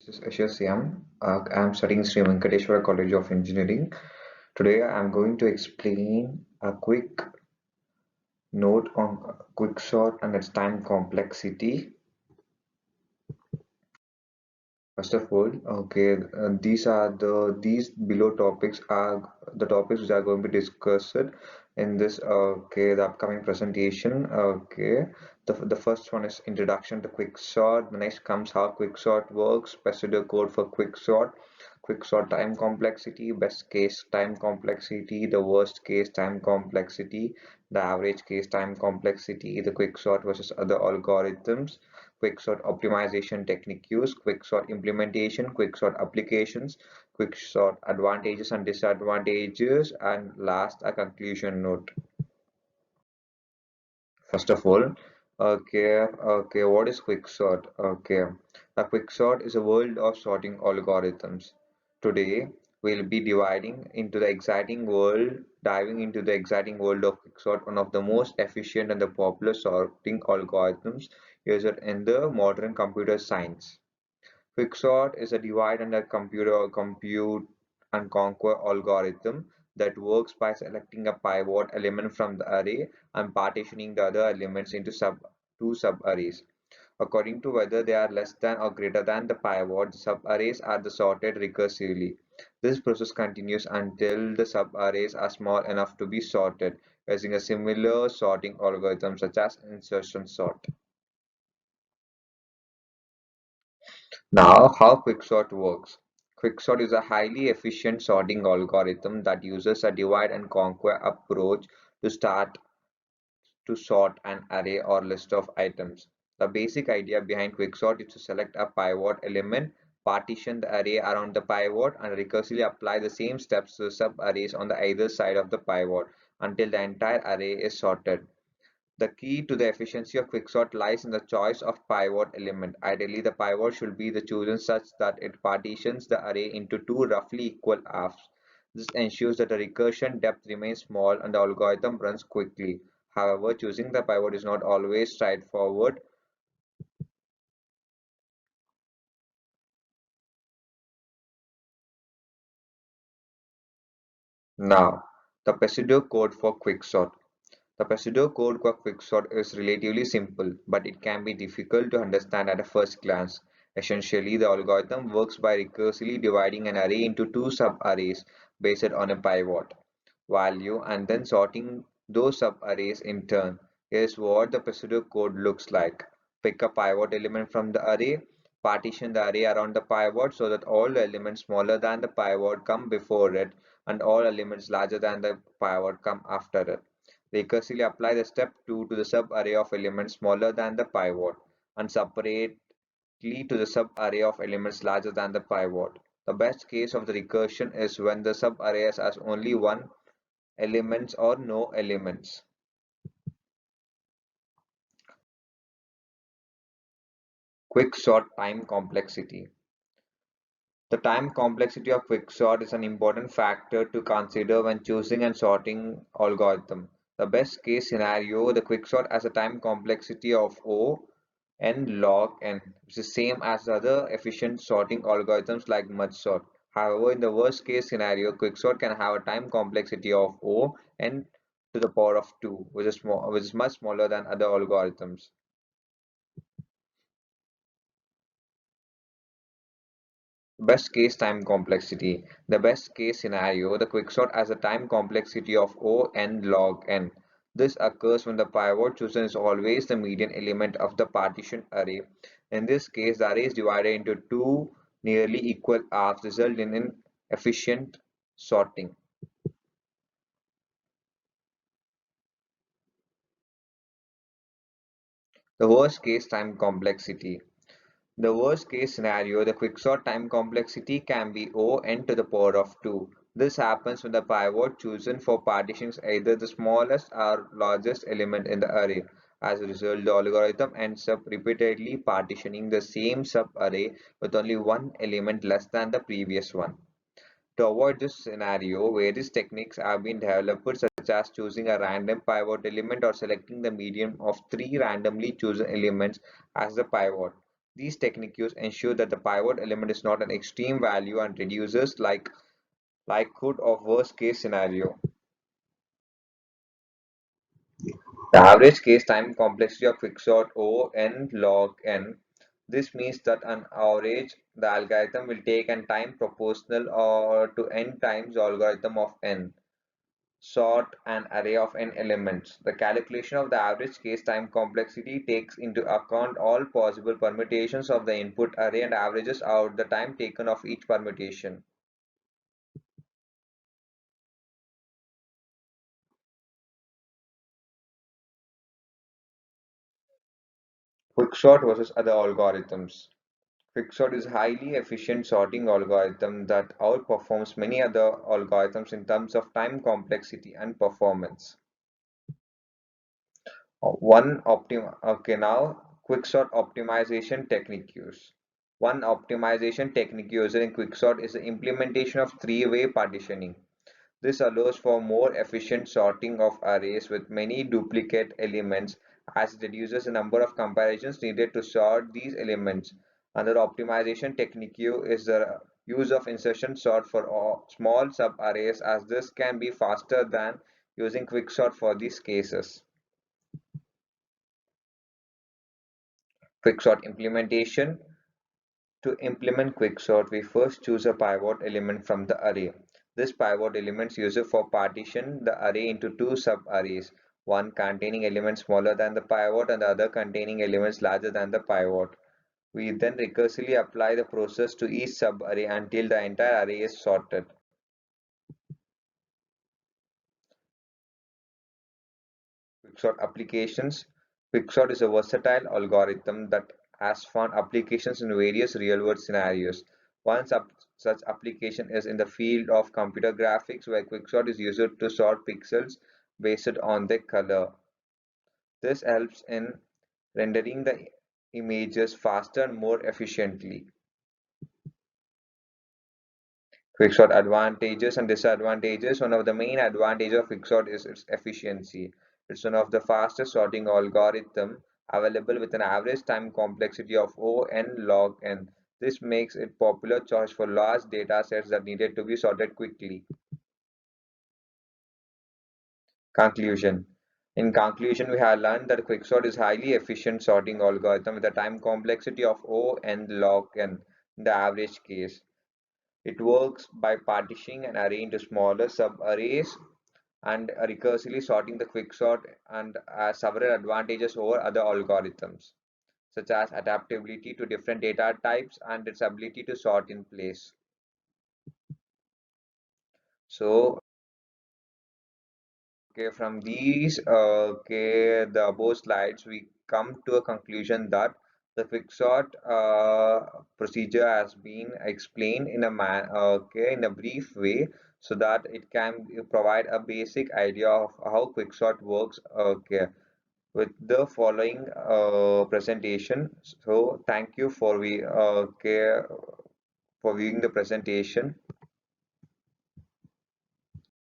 This is Ashish. I'm studying Sri Venkateswara College of Engineering. Today I'm going to explain a quick note on Quicksort and its time complexity. First of all, these below topics are the topics which are going to be discussed in this the upcoming presentation. The first one is introduction to Quicksort. The next comes how Quicksort works, procedure code for Quicksort time complexity, best case time complexity, the worst case time complexity, the average case time complexity, the Quicksort versus other algorithms, Quicksort optimization technique use, Quicksort implementation, Quicksort applications, Quicksort advantages and disadvantages, and last a conclusion note. First of all, what is Quicksort? A Quicksort is a world of sorting algorithms. Today, we'll be diving into the exciting world of Quicksort, one of the most efficient and the popular sorting algorithms used in the modern computer science. Quicksort is a divide and a compute and conquer algorithm that works by selecting a pivot element from the array and partitioning the other elements into two subarrays. According to whether they are less than or greater than the pivot, the subarrays are sorted recursively. This process continues until the subarrays are small enough to be sorted, using a similar sorting algorithm such as insertion sort. Now, how Quicksort works. Quicksort is a highly efficient sorting algorithm that uses a divide and conquer approach to start to sort an array or list of items. The basic idea behind Quicksort is to select a pivot element, partition the array around the pivot, and recursively apply the same steps to the subarrays on the either side of the pivot until the entire array is sorted. The key to the efficiency of Quicksort lies in the choice of pivot element. Ideally, the pivot should be chosen such that it partitions the array into two roughly equal halves. This ensures that the recursion depth remains small and the algorithm runs quickly. However, choosing the pivot is not always straightforward. Now, the procedure code for Quicksort. The procedure code for Quicksort is relatively simple, but it can be difficult to understand at a first glance. Essentially, the algorithm works by recursively dividing an array into two subarrays based on a pivot value and then sorting those subarrays in turn. Here's what the procedure code looks like. Pick a pivot element from the array, partition the array around the pivot so that all the elements smaller than the pivot come before it and all elements larger than the pivot come after it. Recursively apply the step 2 to the subarray of elements smaller than the pivot and separately to the subarray of elements larger than the pivot. The best case of the recursion is when the subarray has only one elements or no elements. Quicksort time complexity. The time complexity of quicksort is an important factor to consider when choosing and sorting algorithm. The best case scenario, the quicksort has a time complexity of O n log n, which is same as other efficient sorting algorithms like merge sort. However, in the worst case scenario, quicksort can have a time complexity of O n to the power of 2, which is much smaller than other algorithms. Best case time complexity. The best case scenario, the quicksort has a time complexity of O n log n. This occurs when the pivot chosen is always the median element of the partition array. In this case, the array is divided into two nearly equal halves, resulting in efficient sorting. The worst case time complexity. The worst case scenario, the quicksort time complexity can be O n to the power of 2. This happens when the pivot chosen for partition is either the smallest or largest element in the array. As a result, the algorithm ends up repeatedly partitioning the same subarray with only one element less than the previous one. To avoid this scenario, various techniques have been developed such as choosing a random pivot element or selecting the median of three randomly chosen elements as the pivot. These techniques ensure that the pivot element is not an extreme value and reduces likelihood of worst case scenario. The average case time complexity of Quicksort O n log n. This means that on average, the algorithm will take an time proportional or to n times the algorithm of n. Sort an array of n elements. The calculation of the average case time complexity takes into account all possible permutations of the input array and averages out the time taken of each permutation. Quicksort versus other algorithms. Quicksort is a highly efficient sorting algorithm that outperforms many other algorithms in terms of time complexity and performance. Okay, now Quicksort optimization technique use. One optimization technique used in Quicksort is the implementation of three-way partitioning. This allows for more efficient sorting of arrays with many duplicate elements as it reduces the number of comparisons needed to sort these elements. Another optimization technique is the use of insertion sort for all small subarrays as this can be faster than using quicksort for these cases. Quicksort implementation. To implement quicksort, we first choose a pivot element from the array. This pivot element is used for partition the array into two subarrays, one containing elements smaller than the pivot and the other containing elements larger than the pivot. We then recursively apply the process to each subarray until the entire array is sorted. Quicksort applications. Quicksort is a versatile algorithm that has found applications in various real-world scenarios. Such application is in the field of computer graphics, where Quicksort is used to sort pixels based on their color. This helps in rendering the images faster and more efficiently. Quicksort advantages and disadvantages. One of the main advantages of Quicksort is its efficiency. It's one of the fastest sorting algorithm available with an average time complexity of O n log n. This makes it popular choice for large data sets that needed to be sorted quickly. Conclusion. In conclusion, we have learned that Quicksort is highly efficient sorting algorithm with a time complexity of O n log n in the average case. It works by partitioning an array into smaller subarrays and recursively sorting the quicksort and has several advantages over other algorithms, such as adaptability to different data types and its ability to sort in place. So, okay, from these, the above slides, we come to a conclusion that the quicksort procedure has been explained in in a brief way, so that it can provide a basic idea of how quicksort works. Okay, with the following presentation. So, thank you for viewing the presentation.